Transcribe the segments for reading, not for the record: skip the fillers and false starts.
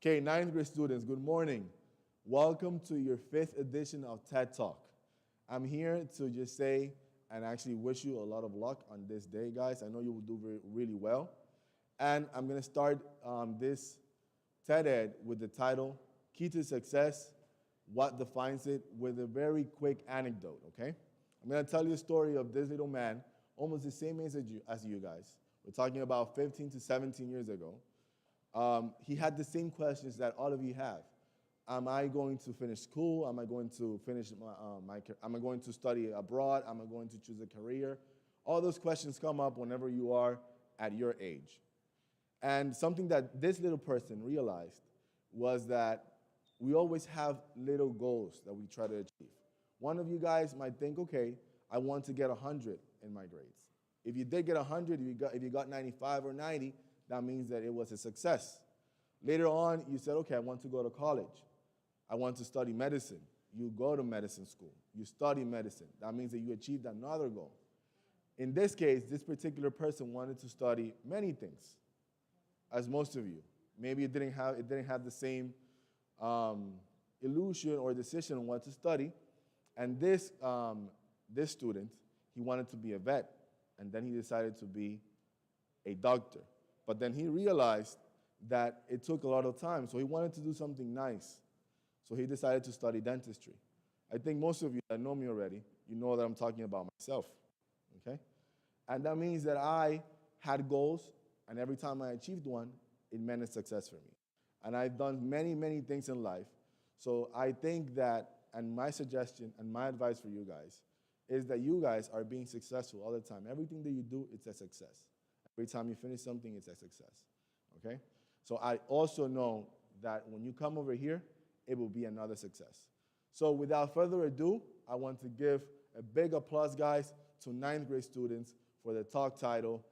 Okay, ninth grade students, good morning. Welcome to your fifth edition of TED Talk. I'm here to just say and actually wish you a lot of luck on this day, guys. I know you will do really well. And I'm going to start this TED Ed with the title, Key to Success, What Defines It, with a very quick anecdote, okay? I'm going to tell you a story of this little man, almost the same age as you guys. We're talking about 15 to 17 years ago. He had the same questions that all of you have. Am I going to finish school? Am I going to finish am I going to study abroad? Am I going to choose a career? All those questions come up whenever you are at your age. And something that this little person realized was that we always have little goals that we try to achieve. One of you guys might think, okay, I want to get 100 in my grades. If you did get 100, if you got 95 or 90, that means that it was a success. Later on, you said, okay, I want to go to college. I want to study medicine. You go to medicine school. You study medicine. That means that you achieved another goal. In this case, this particular person wanted to study many things, as most of you. Maybe it didn't have the same illusion or decision on what to study. And this student, he wanted to be a vet, and then he decided to be a doctor. But then he realized that it took a lot of time, so he wanted to do something nice. So he decided to study dentistry. I think most of you that know me already, you know that I'm talking about myself, okay? And that means that I had goals, and every time I achieved one, it meant a success for me. And I've done many, many things in life. So I think that, and my suggestion and my advice for you guys, is that you guys are being successful all the time. Everything that you do, it's a success. Every time you finish something, it's a success, okay? So I also know that when you come over here, it will be another success. So without further ado, I want to give a big applause, guys, to ninth grade students for the talk title,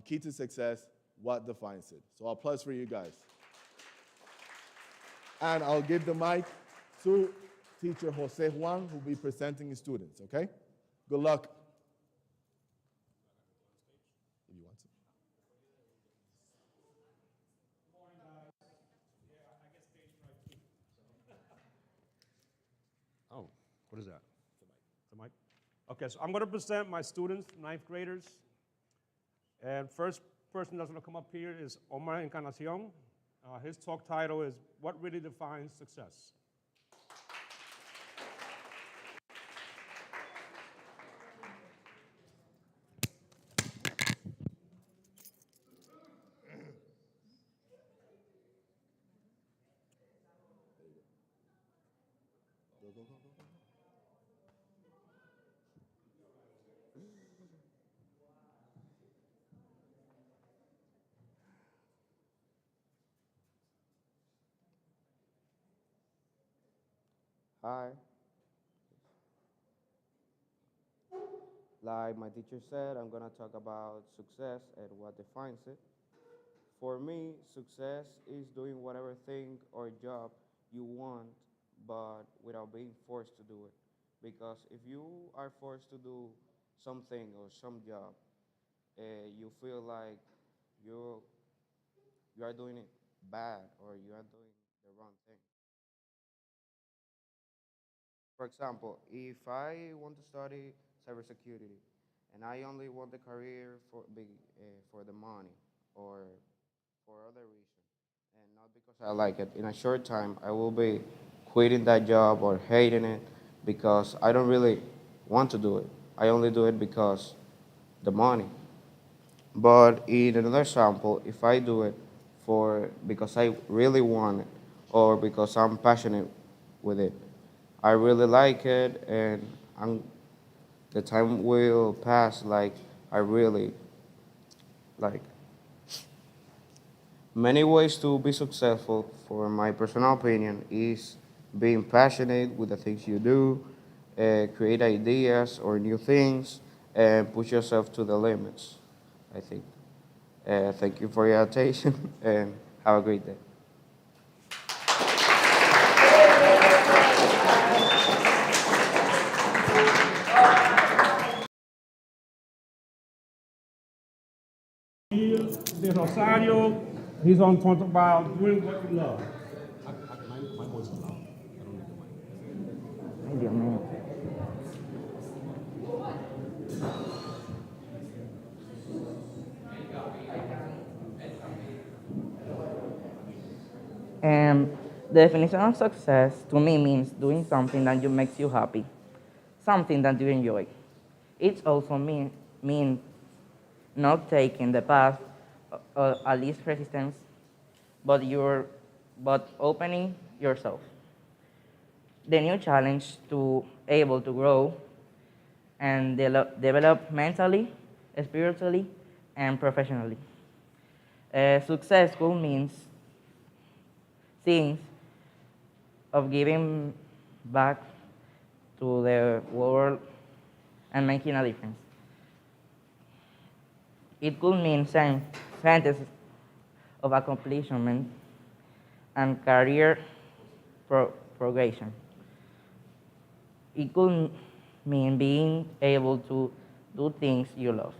Key to Success, What Defines It. So applause for you guys. And I'll give the mic to teacher Jose Juan, who will be presenting his students, okay? Good luck. If you want to. Oh, what is that? The mic. Okay, so I'm going to present my students, ninth graders. And first person that's going to come up here is Omar Encarnacion. His talk title is What Really Defines Success? Hi. Like my teacher said, I'm going to talk about success and what defines it. For me, success is doing whatever thing or job you want, but without being forced to do it. Because if you are forced to do something or some job, you feel like you you are doing it bad or you are doing the wrong thing. For example, if I want to study cybersecurity and I only want the career for the money or for other reason, and not because I like it, in a short time I will be quitting that job or hating it because I don't really want to do it. I only do it because the money. But in another example, if I do it for because I really want it or because I'm passionate with it, I really like it, and the time will pass like I really like. Many ways to be successful, for my personal opinion, is being passionate with the things you do, create ideas or new things, and push yourself to the limits, I think. Thank you for your attention, and have a great day. De Rosario, He's on talk about doing what you love. My voice is loud. Ay, Dios mío. The definition of success to me means doing something that makes you happy, something that you enjoy. It also means not taking the path at least resistance, but opening yourself. The new challenge to able to grow and develop mentally, spiritually, and professionally. Success could mean things of giving back to the world and making a difference. It could mean sense of accomplishment and career progression. It could mean being able to do things you love.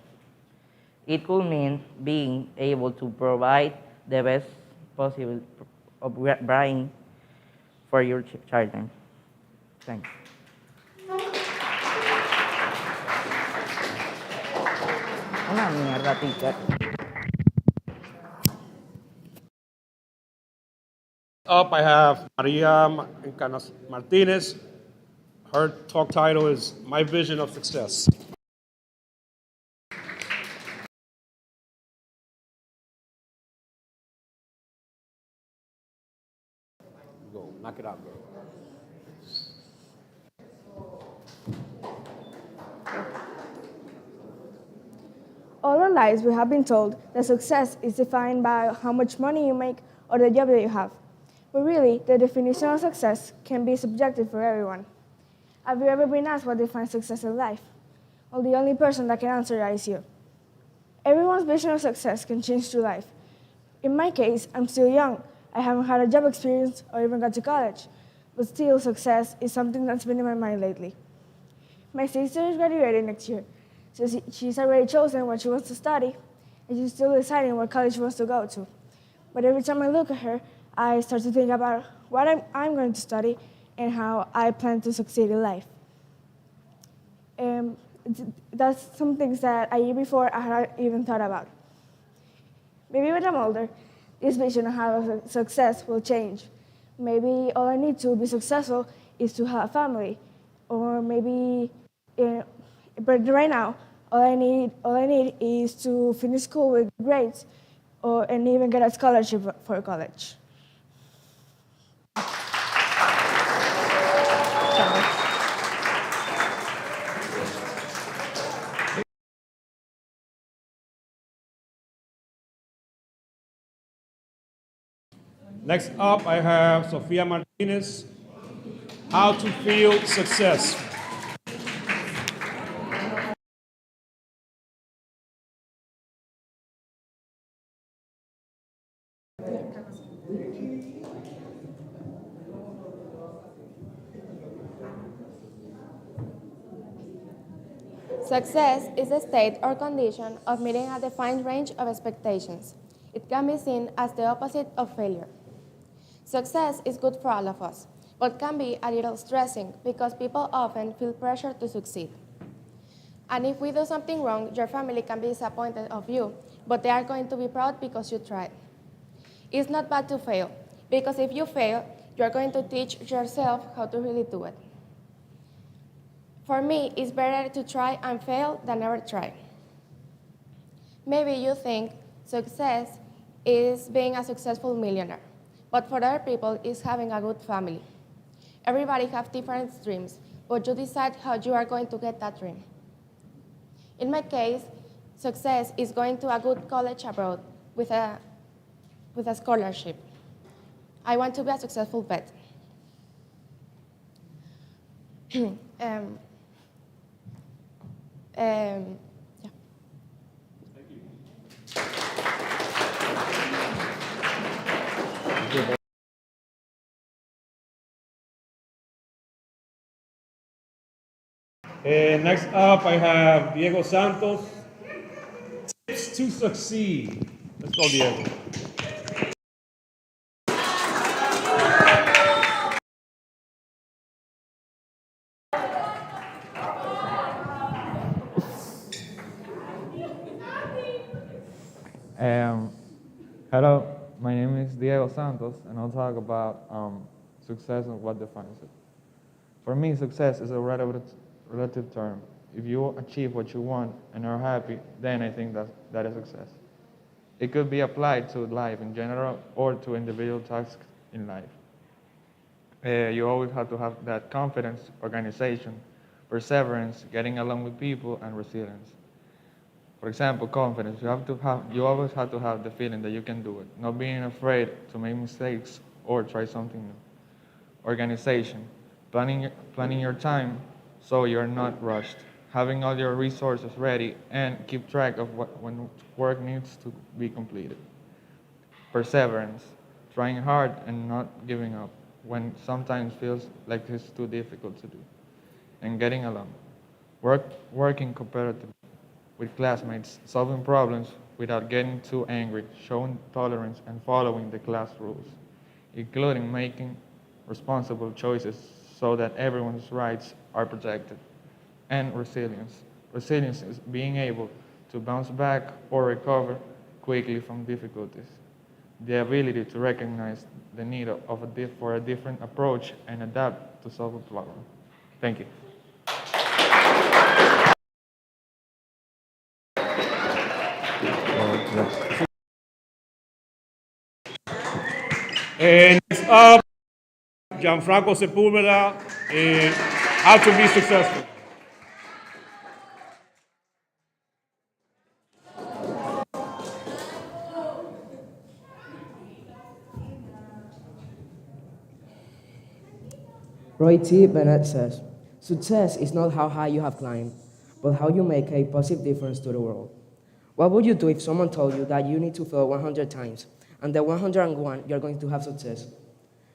It could mean being able to provide the best possible upbringing for your children. Thanks. Una mierda, teacher. Up, I have Maria Martinez. Her talk title is My Vision of Success. Go, knock it out, girl. All our lives, we have been told that success is defined by how much money you make or the job that you have. But really, the definition of success can be subjective for everyone. Have you ever been asked what defines success in life? Well, the only person that can answer that is you. Everyone's vision of success can change through life. In my case, I'm still young. I haven't had a job experience or even got to college. But still, success is something that's been in my mind lately. My sister is graduating next year. So she's already chosen what she wants to study, and she's still deciding what college she wants to go to. But every time I look at her, I start to think about what I'm going to study and how I plan to succeed in life. That's some things that a year before I had even thought about. Maybe when I'm older, this vision of how success will change. Maybe all I need to be successful is to have a family, or maybe, but right now, all I need is to finish school with grades, and even get a scholarship for college. Next up, I have Sophia Martinez. How to Feel Success. Success is a state or condition of meeting a defined range of expectations. It can be seen as the opposite of failure. Success is good for all of us, but can be a little stressing because people often feel pressure to succeed. And if we do something wrong, your family can be disappointed of you, but they are going to be proud because you tried. It's not bad to fail, because if you fail, you're going to teach yourself how to really do it. For me, it's better to try and fail than never try. Maybe you think success is being a successful millionaire, but for other people, it's having a good family. Everybody has different dreams, but you decide how you are going to get that dream. In my case, success is going to a good college abroad with a scholarship. I want to be a successful vet. Yeah. Next up, I have Diego Santos. Tips to succeed. Let's go, Diego. Um, Hello, my name is Diego Santos, and I'll talk about success and what defines it. For me, success is a relative term. If you achieve what you want and are happy, then I think that is success. It could be applied to life in general or to individual tasks in life. You always have to have that confidence, organization, perseverance, getting along with people, and resilience. For example, confidence. You always have to have the feeling that you can do it, not being afraid to make mistakes or try something new. Organization, planning your time so you're not rushed, having all your resources ready, and keep track of when work needs to be completed. Perseverance, trying hard and not giving up when sometimes feels like it's too difficult to do. And getting along, working cooperatively with classmates, solving problems without getting too angry, showing tolerance, and following the class rules, including making responsible choices so that everyone's rights are protected. And resilience. Resilience is being able to bounce back or recover quickly from difficulties. The ability to recognize the need for a different approach and adapt to solve a problem. Thank you. And next up, Gianfranco Sepulveda, How to Be Successful. Roy T. Bennett says, success is not how high you have climbed, but how you make a positive difference to the world. What would you do if someone told you that you need to fail 100 times, and the 101 you're going to have success?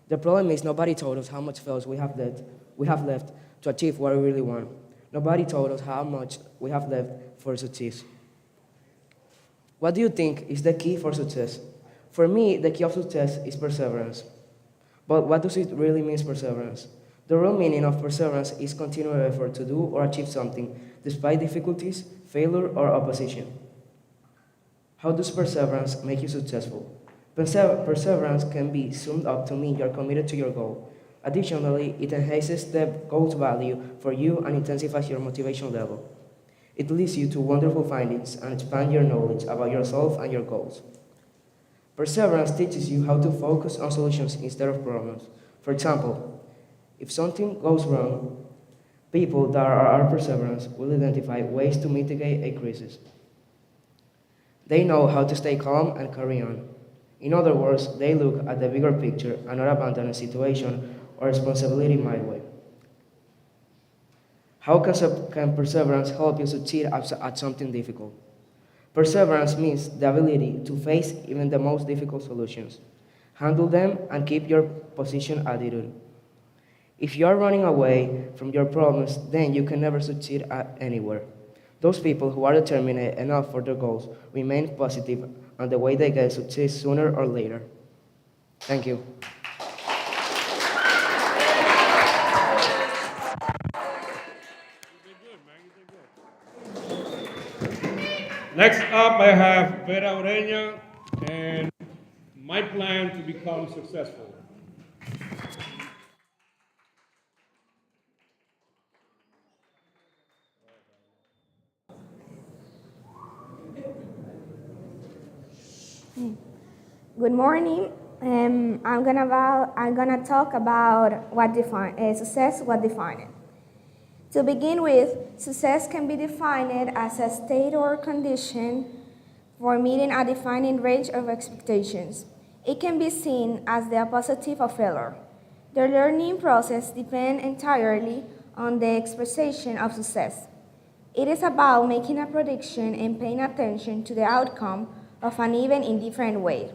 The problem is nobody told us how much fails we have left to achieve what we really want. Nobody told us how much we have left for success. What do you think is the key for success? For me, the key of success is perseverance. But what does it really mean, perseverance? The real meaning of perseverance is continual effort to do or achieve something, despite difficulties, failure, or opposition. How does perseverance make you successful? Perseverance can be summed up to mean you're committed to your goal. Additionally, it enhances the goal's value for you and intensifies your motivation level. It leads you to wonderful findings and expands your knowledge about yourself and your goals. Perseverance teaches you how to focus on solutions instead of problems. For example, if something goes wrong, people that are perseverance will identify ways to mitigate a crisis. They know how to stay calm and carry on. In other words, they look at the bigger picture and not abandon a situation or responsibility midway. How can perseverance help you succeed at something difficult? Perseverance means the ability to face even the most difficult solutions, handle them, and keep your position attitude. If you are running away from your problems, then you can never succeed anywhere. Those people who are determined enough for their goals remain positive on the way they get success sooner or later. Thank you. Next up, I have Vera Ureña and my plan to become successful. Good morning. I'm gonna talk about what success. What define it. To begin with, success can be defined as a state or condition for meeting a defined range of expectations. It can be seen as the opposite of failure. The learning process depends entirely on the expectation of success. It is about making a prediction and paying attention to the outcome of an event in different ways.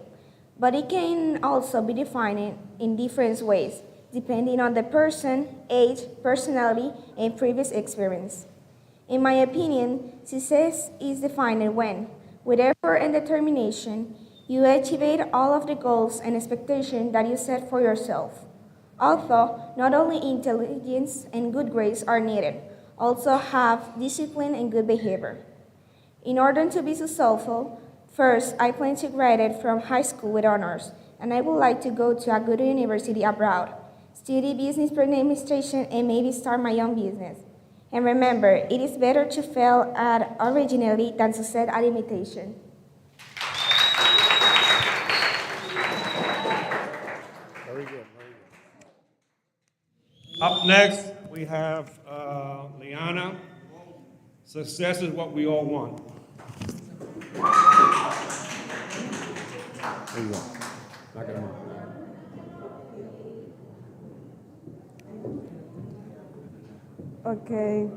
But it can also be defined in different ways, depending on the person, age, personality, and previous experience. In my opinion, success is defined when, with effort and determination, you achieve all of the goals and expectations that you set for yourself. Although not only intelligence and good grades are needed, also have discipline and good behavior. In order to be successful, First, I plan to graduate from high school with honors, and I would like to go to a good university abroad, study business administration, and maybe start my own business. And remember, it is better to fail at originality than succeed at imitation. Very good, very good. Up next, we have Liana. Success is what we all want. There you go. Knock it out. Okay.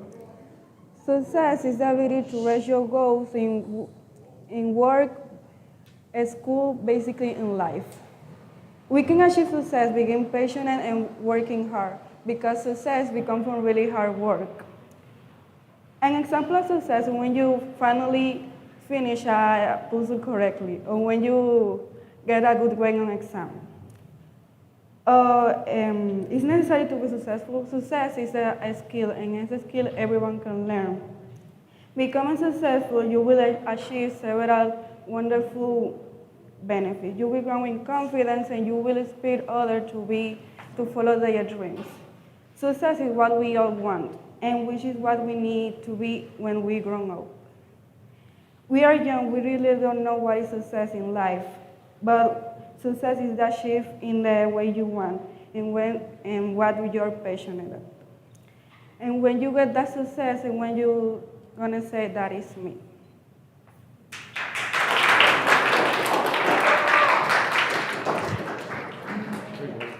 Success is the ability to reach your goals in work, school, basically in life. We can achieve success by being patient and working hard, because success becomes from really hard work. An example of success is when you finally finish a puzzle correctly, or when you get a good grade on an exam. It's necessary to be successful. Success is a skill, and it's a skill everyone can learn. Becoming successful, you will achieve several wonderful benefits. You will grow in confidence, and you will inspire others to follow their dreams. Success is what we all want, and which is what we need to be when we grow up. We are young, we really don't know what is success in life, but success is that shift in the way you want and what you're passionate about. And when you get that success, and when you're gonna say, that is me.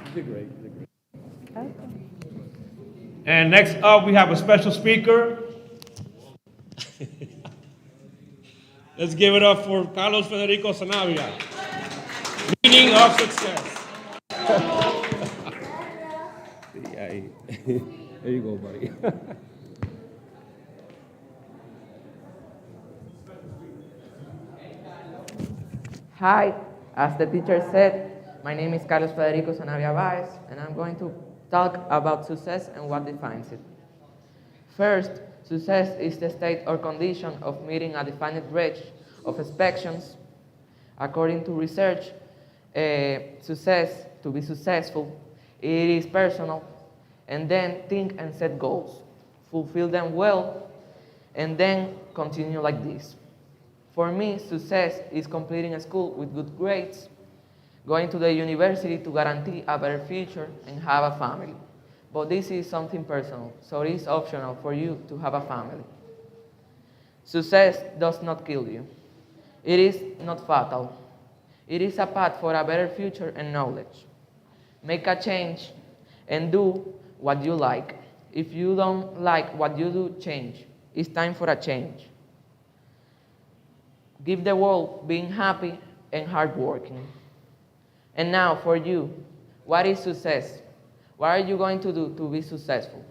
You did great, you did great. Okay. And next up, we have a special speaker. Let's give it up for Carlos Federico Sanabria. Meaning of success. There you go, buddy. Hi, as the teacher said, my name is Carlos Federico Sanabria Baez, and I'm going to talk about success and what defines it. First, success is the state or condition of meeting a defined range of expectations. According to research, success, to be successful, it is personal, and then think and set goals, fulfill them well, and then continue like this. For me, success is completing a school with good grades, going to the university to guarantee a better future, and have a family. But this is something personal, so it is optional for you to have a family. Success does not kill you. It is not fatal. It is a path for a better future and knowledge. Make a change and do what you like. If you don't like what you do, change. It's time for a change. Give the world being happy and hardworking. And now for you, what is success? What are you going to do to be successful?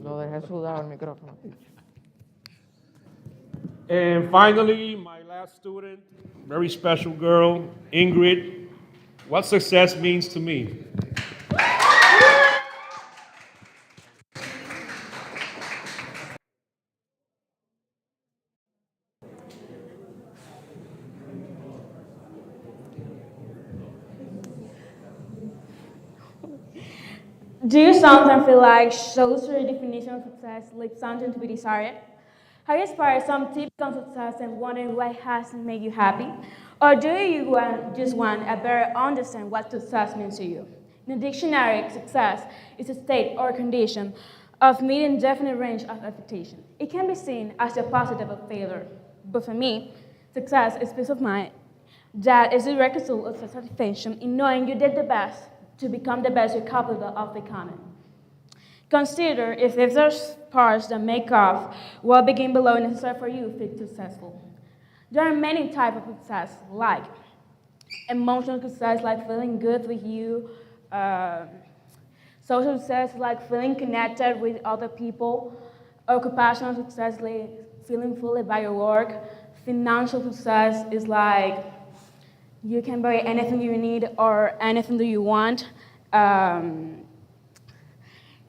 Lo dejé sudado el micrófono. And finally, my last student, very special girl, Ingrid. What success means to me. Do you sometimes feel like shows your definition of success leaves something to be desired? Have you aspired some typical success and wondering what has made you happy? Or do you just want a better understand what success means to you? In the dictionary, success is a state or condition of meeting definite range of expectation. It can be seen as the opposite of failure. But for me, success is peace of mind. That is the result of satisfaction in knowing you did the best to become the best you're capable of becoming. Consider if there's parts that make up what begin below necessary for you to be successful. There are many types of success, like emotional success, like feeling good with you, social success, like feeling connected with other people, occupational success, like feeling fully by your work. Financial success is like you can buy anything you need or anything that you want.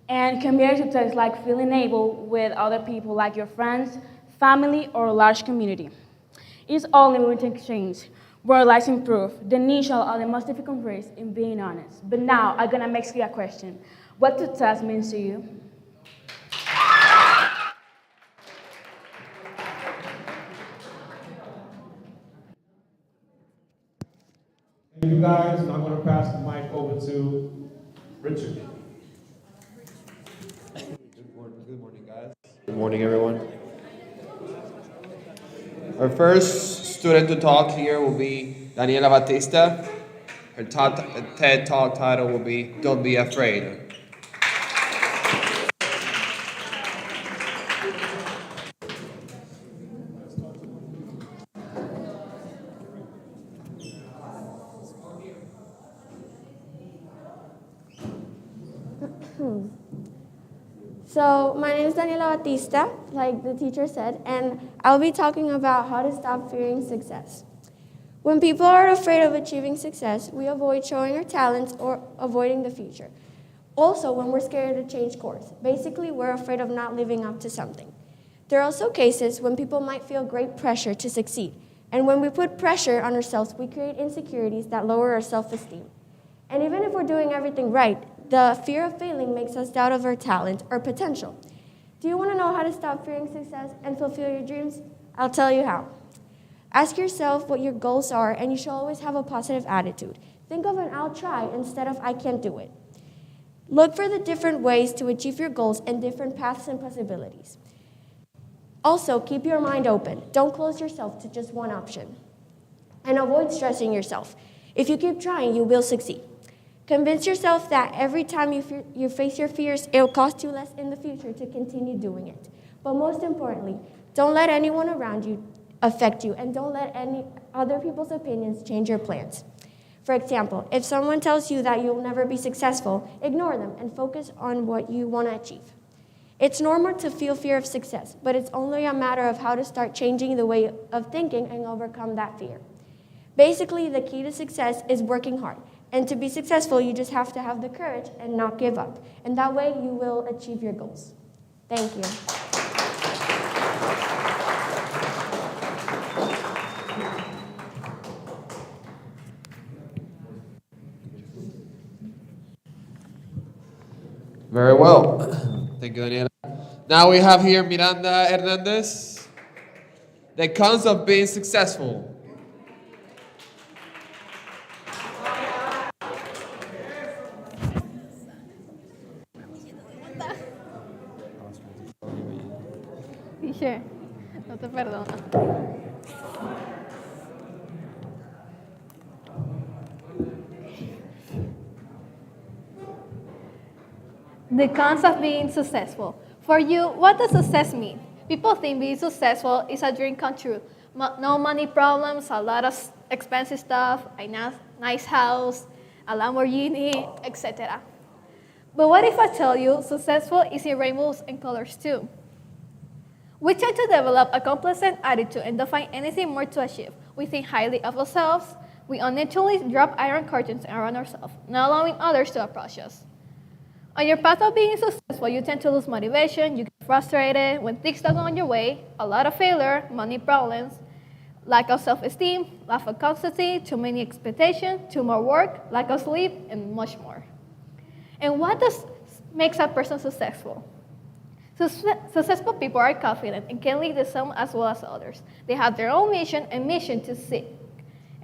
And community success is like feeling able with other people, like your friends, family, or a large community. It's all in which exchange, where lives improve. The initial or the most difficult phrase in being honest. But now I'm gonna ask you a question. What success means to you? Thank you guys, and I'm going to pass the mic over to Richard. Good morning, guys. Good morning, everyone. Our first student to talk here will be Daniela Batista. Her TED Talk title will be Don't Be Afraid. So my name is Daniela Batista, like the teacher said, and I'll be talking about how to stop fearing success. When people are afraid of achieving success, we avoid showing our talents or avoiding the future. Also, when we're scared to change course, basically we're afraid of not living up to something. There are also cases when people might feel great pressure to succeed, and when we put pressure on ourselves, we create insecurities that lower our self-esteem. And even if we're doing everything right, the fear of failing makes us doubt of our talent or potential. Do you want to know how to stop fearing success and fulfill your dreams? I'll tell you how. Ask yourself what your goals are, and you should always have a positive attitude. Think of an I'll try instead of I can't do it. Look for the different ways to achieve your goals and different paths and possibilities. Also, keep your mind open. Don't close yourself to just one option. And avoid stressing yourself. If you keep trying, you will succeed. Convince yourself that every time you face your fears, it will cost you less in the future to continue doing it. But most importantly, don't let anyone around you affect you, and don't let any other people's opinions change your plans. For example, if someone tells you that you'll never be successful, ignore them and focus on what you want to achieve. It's normal to feel fear of success, but it's only a matter of how to start changing the way of thinking and overcome that fear. Basically, the key to success is working hard. And to be successful, you just have to have the courage and not give up. And that way, you will achieve your goals. Thank you. Very well. Thank you, Daniela. Now we have here Miranda Hernandez. The cons of being successful. Dije, no te perdono. The cons of being successful. For you, what does success mean? People think being successful is a dream come true. No money problems, a lot of expensive stuff, a nice house, a Lamborghini, etc. But what if I tell you successful is in rainbows and colors too? We tend to develop a complacent attitude and don't find anything more to achieve. We think highly of ourselves. We unnaturally drop iron curtains around ourselves, not allowing others to approach us. On your path of being successful, you tend to lose motivation, you get frustrated when things don't go on your way, a lot of failure, money problems, lack of self-esteem, lack of constancy, too many expectations, too much work, lack of sleep, and much more. And what makes a person successful? Successful people are confident and can lead the some as well as others. They have their own mission and mission to seek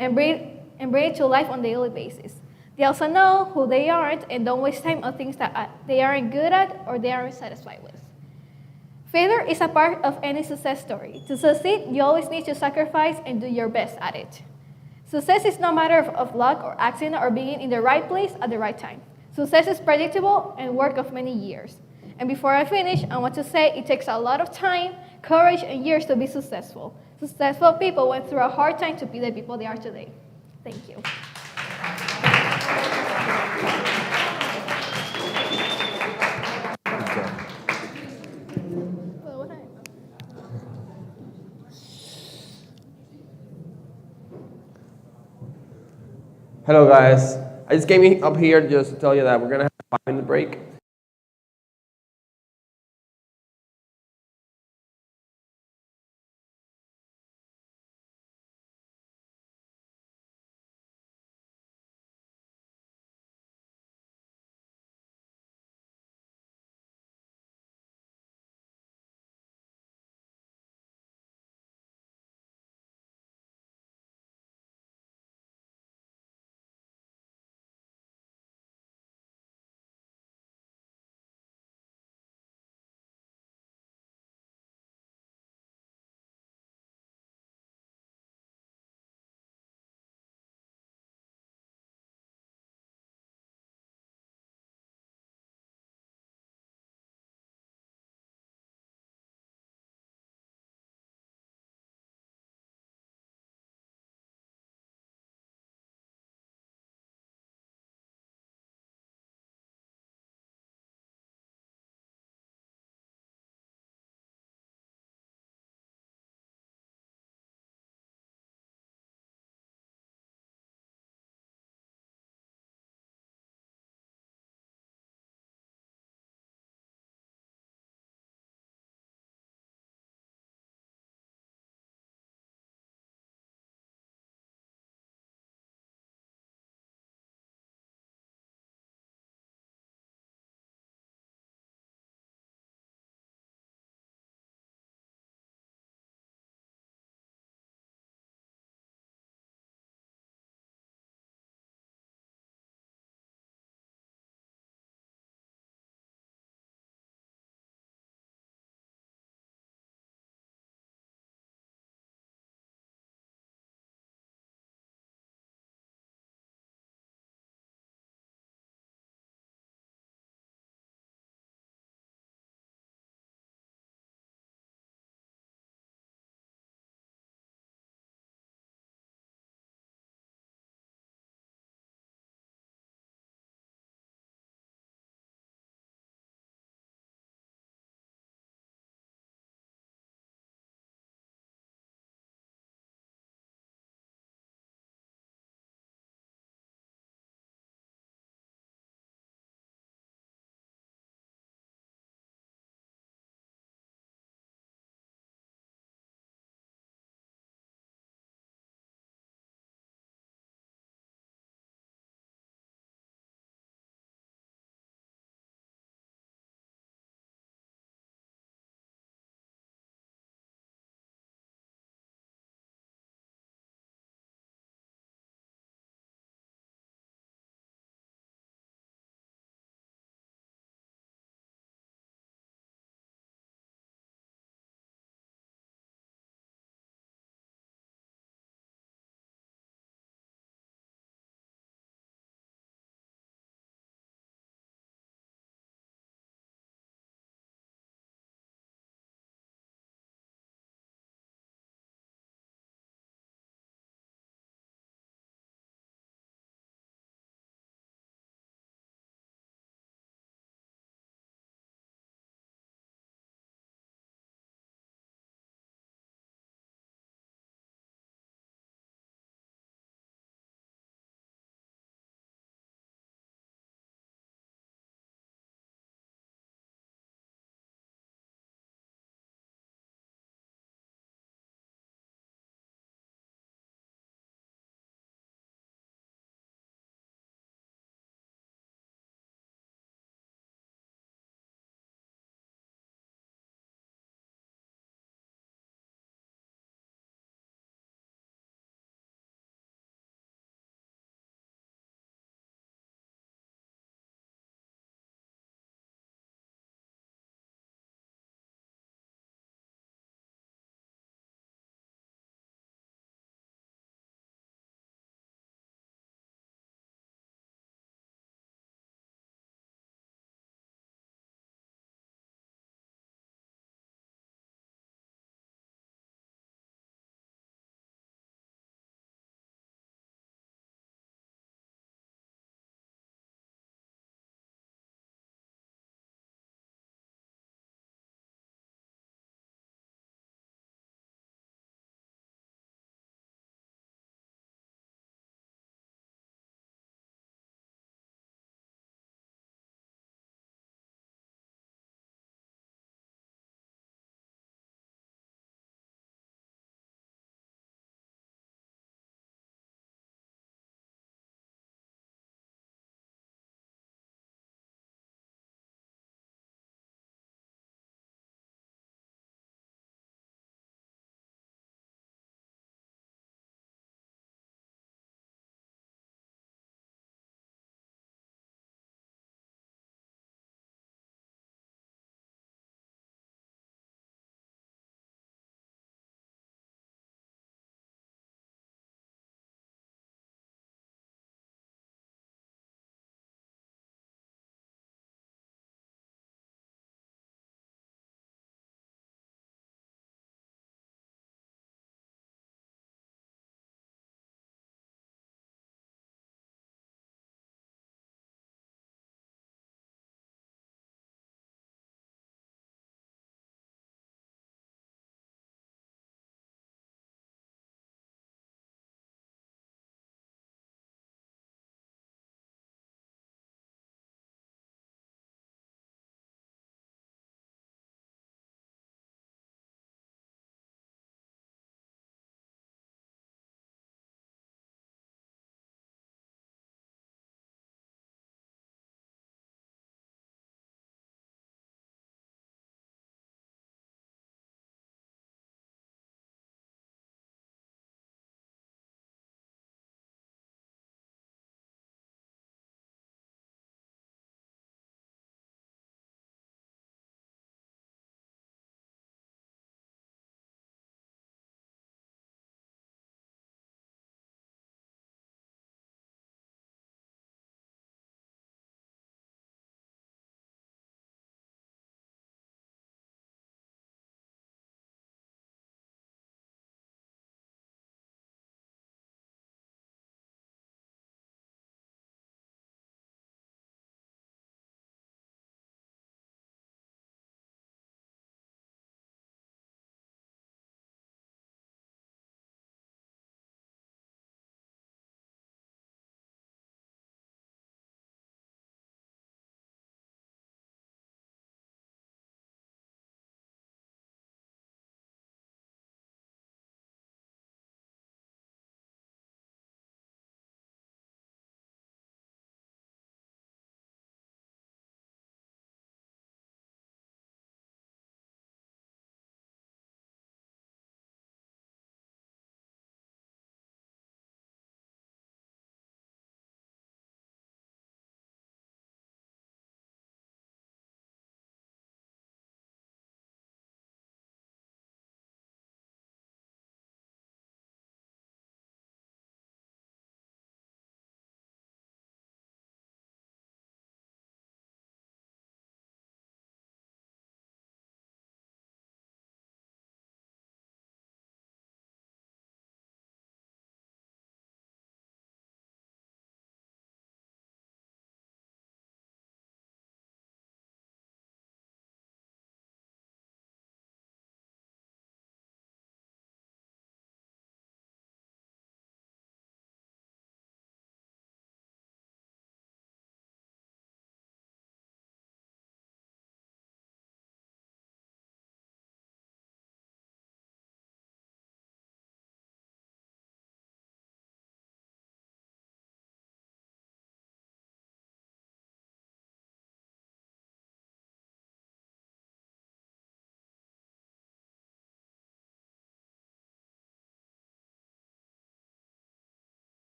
and bring it to life on a daily basis. They also know who they aren't and don't waste time on things that they aren't good at or they aren't satisfied with. Failure is a part of any success story. To succeed, you always need to sacrifice and do your best at it. Success is no matter of luck or accident or being in the right place at the right time. Success is predictable and work of many years. And before I finish, I want to say it takes a lot of time, courage, and years to be successful. Successful people went through a hard time to be the people they are today. Thank you. Hello, guys. I just came up here just to tell you that we're going to have a 5-minute break.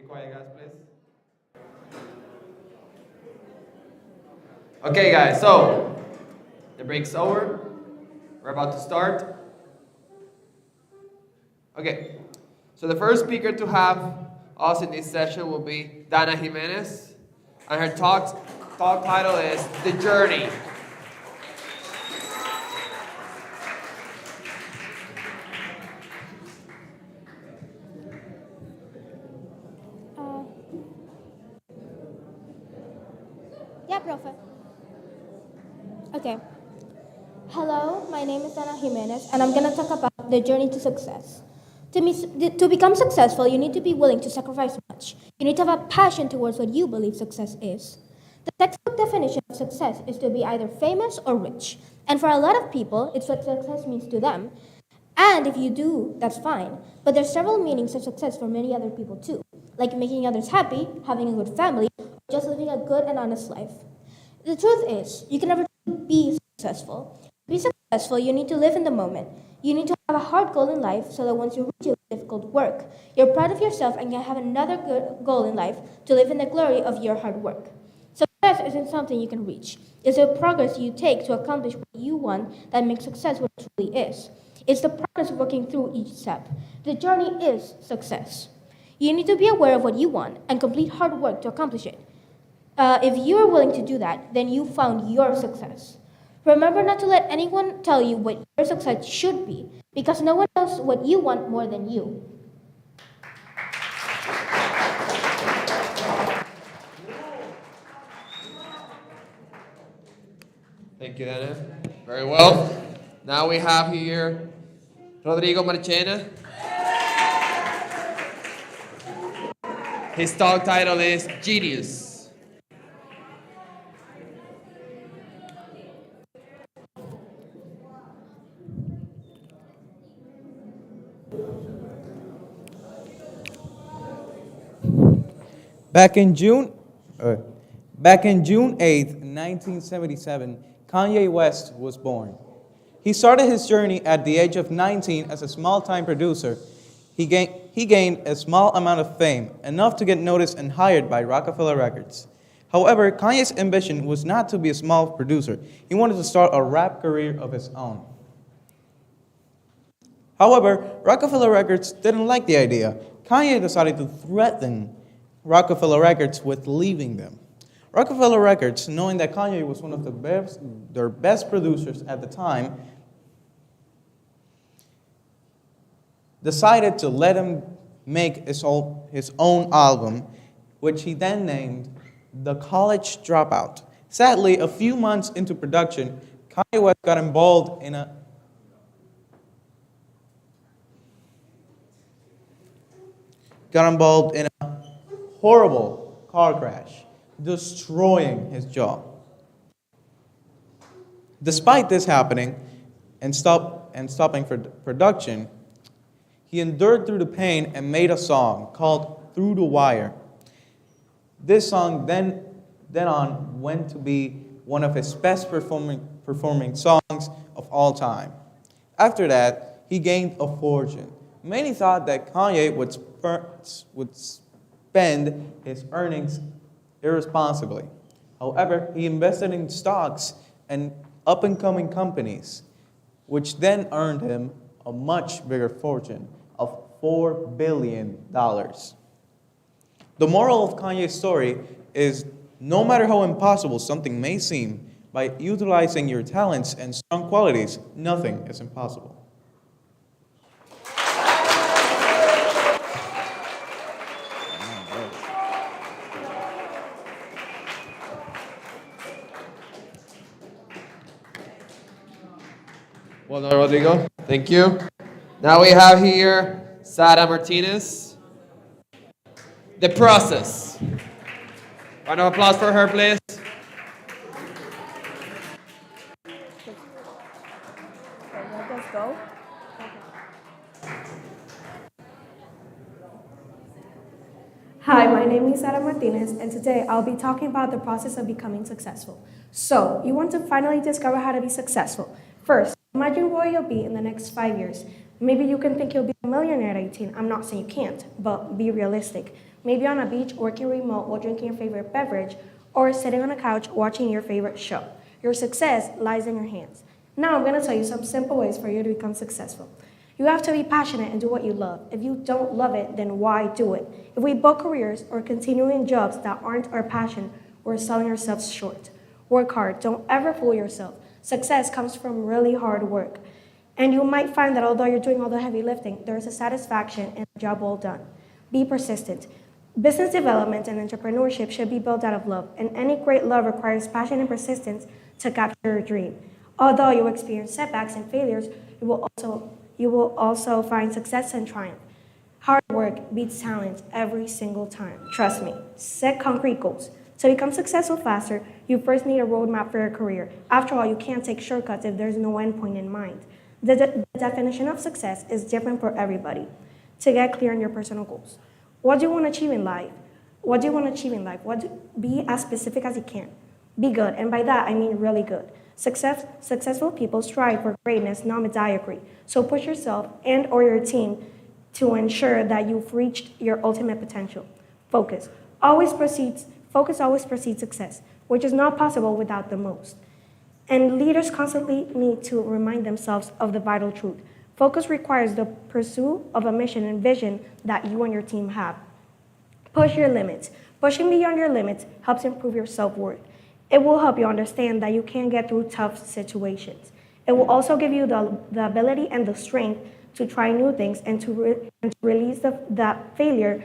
quiet, guys, please. Okay, guys, so the break's over. We're about to start. Okay, so the first speaker to have us in this session will be Dana Jimenez, and her talk title is The Journey. Yeah, profe. Okay. Hello, my name is Ana Jimenez, and I'm going to talk about the journey to success. To become successful, you need to be willing to sacrifice much. You need to have a passion towards what you believe success is. The textbook definition of success is to be either famous or rich. And for a lot of people, it's what success means to them. And if you do, that's fine. But there's several meanings of success for many other people too, like making others happy, having a good family, or just living a good and honest life. The truth is, you can never be successful. To be successful, you need to live in the moment. You need to have a hard goal in life so that once you reach it with difficult work, you're proud of yourself and can have another good goal in life to live in the glory of your hard work. Success isn't something you can reach. It's the progress you take to accomplish what you want that makes success what it truly is. It's the process of working through each step. The journey is success. You need to be aware of what you want and complete hard work to accomplish it. If you are willing to do that, then you found your success. Remember not to let anyone tell you what your success should be, because no one knows what you want more than you. Thank you, Dana. Very well. Now we have here Rodrigo Marchena. His talk title is Genius. Back in June 8th, 1977, Kanye West was born. He started his journey at the age of 19 as a small-time producer. He gained a small amount of fame, enough to get noticed and hired by Rockefeller Records. However, Kanye's ambition was not to be a small producer. He wanted to start a rap career of his own. However, Rockefeller Records didn't like the idea. Kanye decided to threaten Rockefeller Records with leaving them. Rockefeller Records, knowing that Kanye was one of their best producers at the time, decided to let him make his own album, which he then named The College Dropout. Sadly, a few months into production, Kanye West got involved in a horrible car crash, destroying his jaw. Despite this happening and stopping for production, he endured through the pain and made a song called Through the Wire. This song then on went to be one of his best performing songs of all time. After that, he gained a fortune. Many thought that Kanye would spend his earnings irresponsibly. However, he invested in stocks and up-and-coming companies, which then earned him a much bigger fortune of $4 billion. The moral of Kanye's story is no matter how impossible something may seem, by utilizing your talents and strong qualities, nothing is impossible. Well done, Rodrigo. Thank you. Now we have here Sophia Martinez. The process. Round of applause for her, please. Let's go. Hi, my name is Sophia Martinez, and today I'll be talking about the process of becoming successful. So, you want to finally discover how to be successful. First, imagine where you'll be in the next 5 years. Maybe you can think you'll be a millionaire at 18. I'm not saying you can't, but be realistic. Maybe on a beach, working remote while drinking your favorite beverage, or sitting on a couch watching your favorite show. Your success lies in your hands. Now I'm going to tell you some simple ways for you to become successful. You have to be passionate and do what you love. If you don't love it, then why do it? If we book careers or continue in jobs that aren't our passion, we're selling ourselves short. Work hard. Don't ever fool yourself. Success comes from really hard work. And you might find that although you're doing all the heavy lifting, there is a satisfaction in the job well done. Be persistent. Business development and entrepreneurship should be built out of love, and any great love requires passion and persistence to capture your dream. Although you experience setbacks and failures, you will also find success and triumph. Hard work beats talent every single time. Trust me. Set concrete goals. To become successful faster, you first need a roadmap for your career. After all, you can't take shortcuts if there's no end point in mind. The definition of success is different for everybody. To get clear on your personal goals. What do you want to achieve in life? Be as specific as you can. Be good, and by that I mean really good. Successful people strive for greatness, not mediocrity. So push yourself and or your team to ensure that you've reached your ultimate potential. Focus always precedes success, which is not possible without the most. And leaders constantly need to remind themselves of the vital truth. Focus requires the pursuit of a mission and vision that you and your team have. Push your limits. Pushing beyond your limits helps improve your self-worth. It will help you understand that you can get through tough situations. It will also give you the ability and the strength to try new things and to release that failure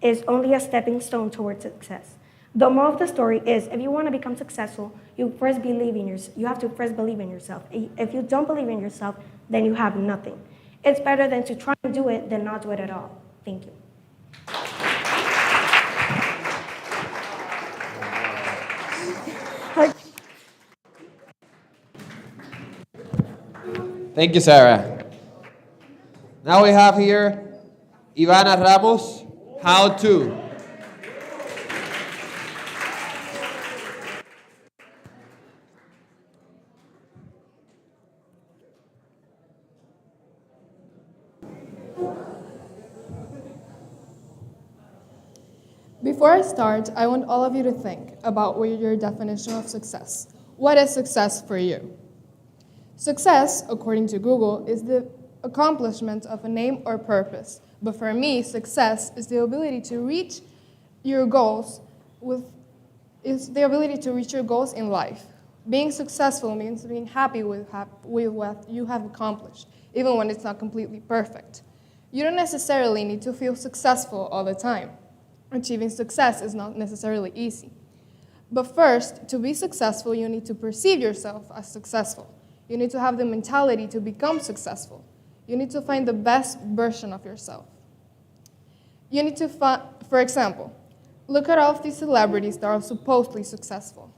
is only a stepping stone towards success. The moral of the story is, if you want to become successful, you have to first believe in yourself. If you don't believe in yourself, then you have nothing. It's better than to try and do it than not do it at all. Thank you. Thank you, Sarah. Now we have here Ivana Ramos, how to. Before I start, I want all of you to think about what your definition of success. What is success for you? Success, according to Google, is the accomplishment of a name or purpose. But for me, success is the ability to reach your goals in life. Being successful means being happy with what you have accomplished, even when it's not completely perfect. You don't necessarily need to feel successful all the time. Achieving success is not necessarily easy. But first, to be successful, you need to perceive yourself as successful. You need to have the mentality to become successful. You need to find the best version of yourself. You need to for example, look at all of these celebrities that are supposedly successful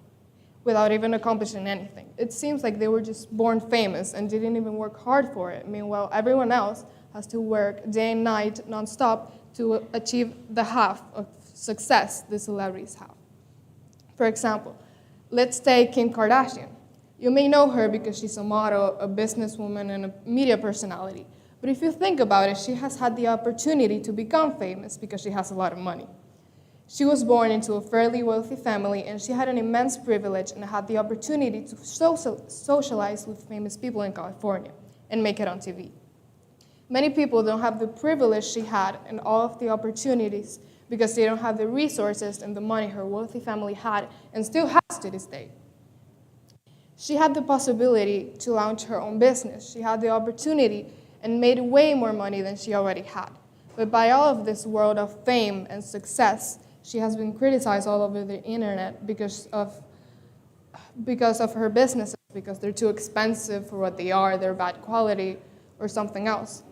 without even accomplishing anything. It seems like they were just born famous and didn't even work hard for it. Meanwhile, everyone else has to work day and night, nonstop, to achieve the half of success the celebrities have. For example, let's take Kim Kardashian. You may know her because she's a model, a businesswoman, and a media personality. But if you think about it, she has had the opportunity to become famous because she has a lot of money. She was born into a fairly wealthy family, and she had an immense privilege and had the opportunity to socialize with famous people in California and make it on TV. Many people don't have the privilege she had and all of the opportunities because they don't have the resources and the money her wealthy family had and still has to this day. She had the possibility to launch her own business. She had the opportunity and made way more money than she already had. But by all of this world of fame and success, she has been criticized all over the internet because of her businesses, because they're too expensive for what they are, they're bad quality, or something else.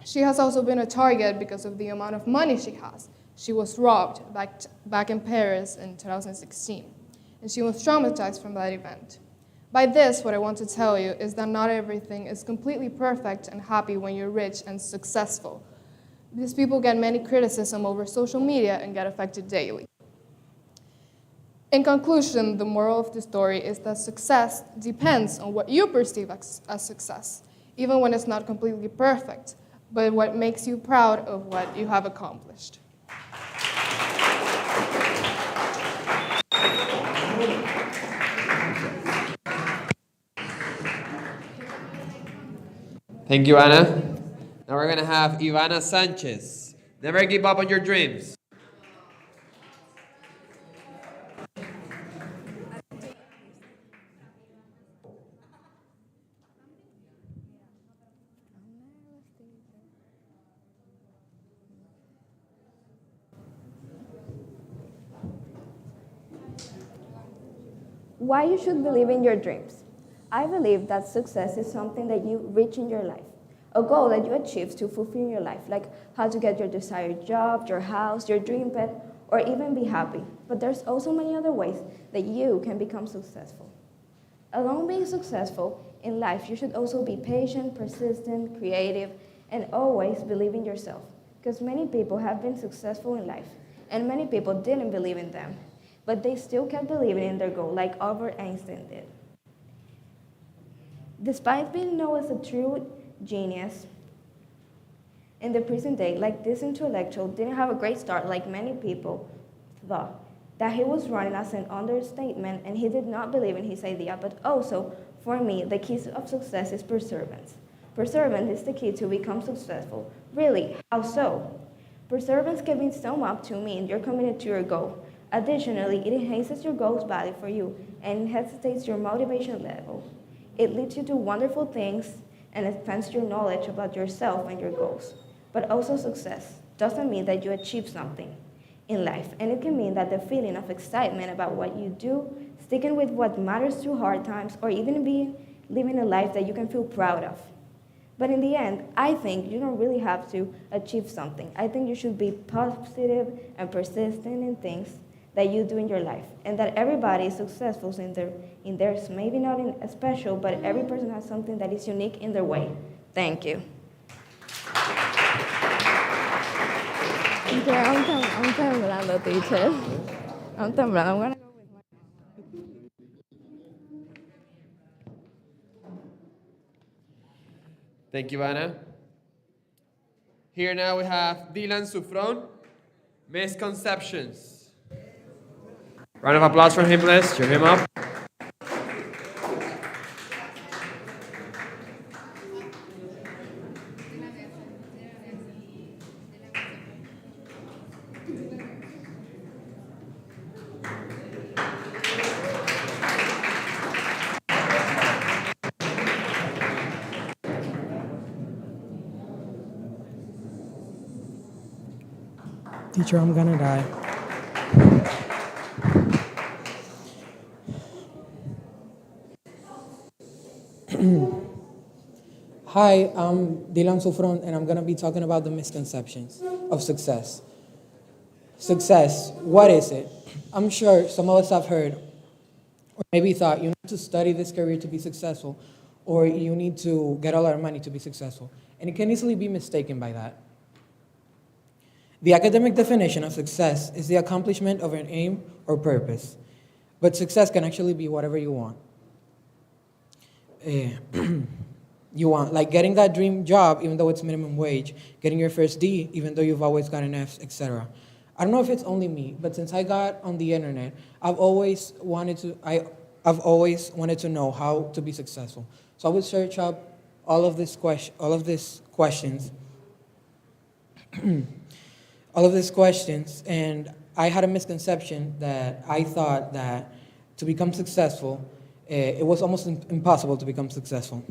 She has also been a target because of the amount of money she has. She was robbed back in Paris in 2016, and she was traumatized from that event. By this, what I want to tell you is that not everything is completely perfect and happy when you're rich and successful. These people get many criticism over social media and get affected daily. In conclusion, the moral of the story is that success depends on what you perceive as success, even when it's not completely perfect, but what makes you proud of what you have accomplished. Thank you, Anna. Now we're gonna have Ivana Sanchez. Never give up on your dreams. Why you should believe in your dreams. I believe that success is something that you reach in your life, a goal that you achieve to fulfill your life, like how to get your desired job, your house, your dream pet, or even be happy. But there's also many other ways that you can become successful. Along being successful in life, you should also be patient, persistent, creative, and always believe in yourself. Because many people have been successful in life, and many people didn't believe in them, but they still kept believing in their goal, like Albert Einstein did. Despite being known as a true genius, in the present day, like this intellectual didn't have a great start like many people thought. That he was running as an understatement and he did not believe in his idea, but also, for me, the key of success is perseverance. Perseverance is the key to become successful. Really, how so? Perseverance can be summed up to mean you're committed to your goal. Additionally, it enhances your goal's value for you and enhances your motivation level. It leads you to wonderful things and expands your knowledge about yourself and your goals. But also success doesn't mean that you achieve something in life, and it can mean that the feeling of excitement about what you do, sticking with what matters through hard times, or even living a life that you can feel proud of. But in the end, I think you don't really have to achieve something. I think you should be positive and persistent in things that you do in your life, and that everybody is successful in theirs, maybe not in special, but every person has something that is unique in their way. Thank you. Okay, I'm temblando, teacher. I'm temblando. I'm gonna go with my... Thank you, Anna. Here now we have Dylan Sufron, Misconceptions. Round of applause for him, please. Cheer him up. Teacher, I'm gonna die. Hi, I'm Dylan Sufron, and I'm gonna be talking about the misconceptions of success. Success, what is it? I'm sure some of us have heard, or maybe thought, you need to study this career to be successful, or you need to get a lot of money to be successful. And it can easily be mistaken by that. The academic definition of success is the accomplishment of an aim or purpose. But success can actually be whatever you want. Like getting that dream job even though it's minimum wage, getting your first D even though you've always gotten Fs, etc. I don't know if it's only me, but since I got on the internet, I've always wanted to know how to be successful. So I would search up all of these questions, and I had a misconception that I thought that to become successful, it was almost impossible to become successful,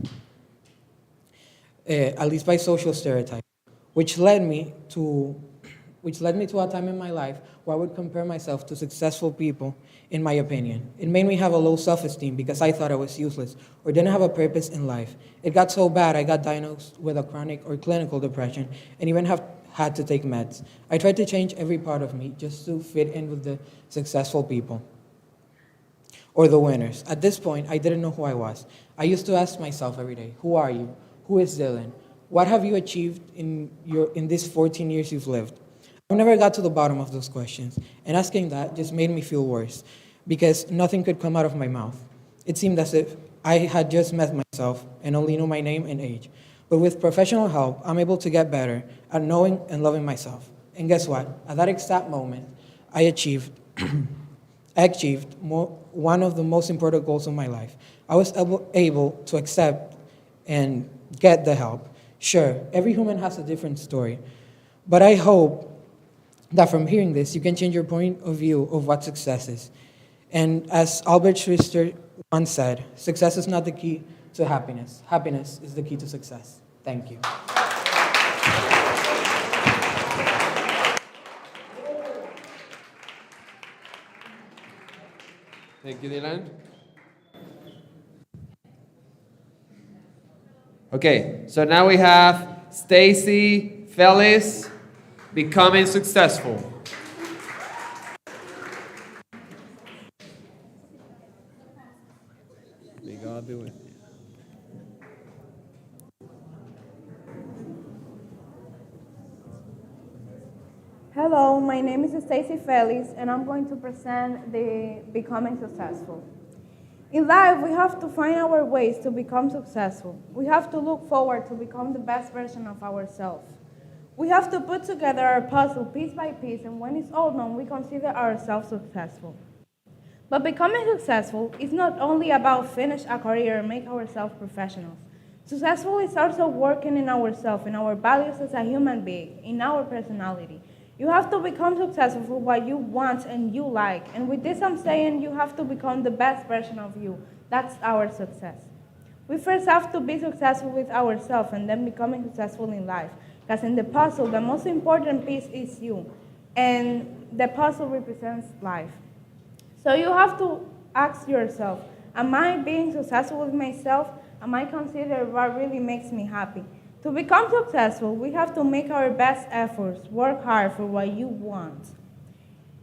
at least by social stereotypes, which led me to a time in my life where I would compare myself to successful people, in my opinion. It made me have a low self-esteem because I thought I was useless or didn't have a purpose in life. It got so bad I got diagnosed with a chronic or clinical depression and even had to take meds. I tried to change every part of me just to fit in with the successful people or the winners. At this point, I didn't know who I was. I used to ask myself every day, who are you? Who is Dylan? What have you achieved in these 14 years you've lived? I never got to the bottom of those questions, and asking that just made me feel worse because nothing could come out of my mouth. It seemed as if I had just met myself and only knew my name and age. But with professional help, I'm able to get better at knowing and loving myself. And guess what? At that exact moment, I achieved one of the most important goals of my life. I was able to accept and get the help. Sure, every human has a different story, but I hope that from hearing this, you can change your point of view of what success is. And as Albert Schweitzer once said, success is not the key to happiness. Happiness is the key to success. Thank you. Thank you, Dylan. Okay, so now we have Stacy, Felix, becoming successful. May God be with you. Hello, my name is Stacy Felix, and I'm going to present the Becoming Successful. In life, we have to find our ways to become successful. We have to look forward to become the best version of ourselves. We have to put together our puzzle piece by piece, and when it's all done, we consider ourselves successful. But becoming successful is not only about finish a career and make ourselves professionals. Successful is also working in ourselves, in our values as a human being, in our personality. You have to become successful for what you want and you like. And with this, I'm saying you have to become the best version of you. That's our success. We first have to be successful with ourselves and then becoming successful in life. Because in the puzzle, the most important piece is you. And the puzzle represents life. So you have to ask yourself, am I being successful with myself? Am I considering what really makes me happy? To become successful, we have to make our best efforts, work hard for what you want,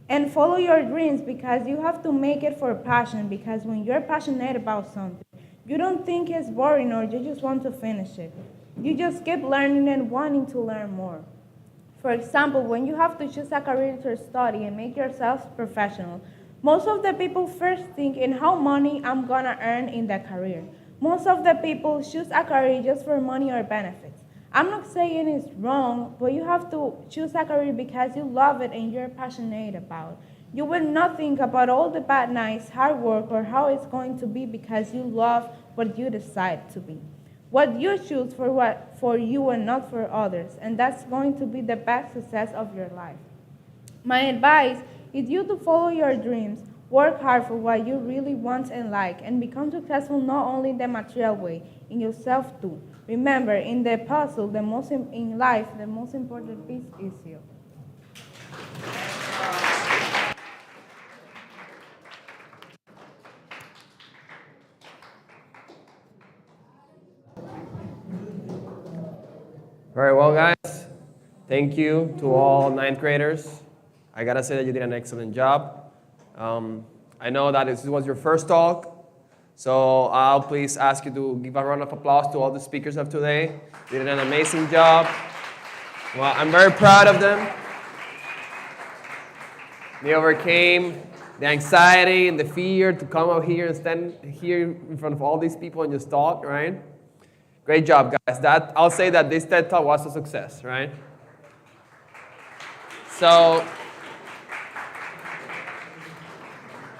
and follow your dreams because you have to make it for passion, because when you're passionate about something, you don't think it's boring or you just want to finish it. You just keep learning and wanting to learn more. For example, when you have to choose a career to study and make yourself professional, most of the people first think in how money I'm gonna earn in that career. Most of the people choose a career just for money or benefits. I'm not saying it's wrong, but you have to choose a career because you love it and you're passionate about it. You will not think about all the bad nights, hard work, or how it's going to be because you love what you decide to be. What you choose for you and not for others, and that's going to be the best success of your life. My advice is you to follow your dreams, work hard for what you really want and like, and become successful not only in the material way, in yourself too. Remember, in the puzzle, in life, the most important piece is you. Very well, guys. Thank you to all ninth graders. I gotta say that you did an excellent job. I know that this was your first talk, so I'll please ask you to give a round of applause to all the speakers of today. You did an amazing job. Well, I'm very proud of them. They overcame the anxiety and the fear to come out here and stand here in front of all these people and just talk, right? Great job, guys. I'll say that this TED Talk was a success, right? So,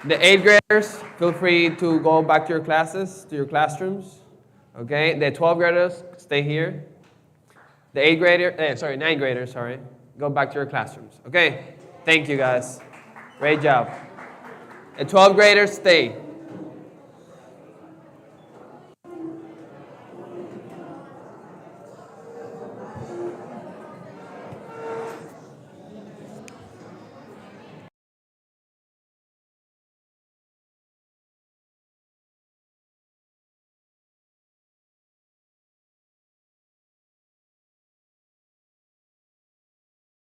the 8th graders, feel free to go back to your classes, to your classrooms. Okay, the 12th graders, stay here. The 9th graders, go back to your classrooms. Okay, thank you guys. Great job. The 12th graders, stay.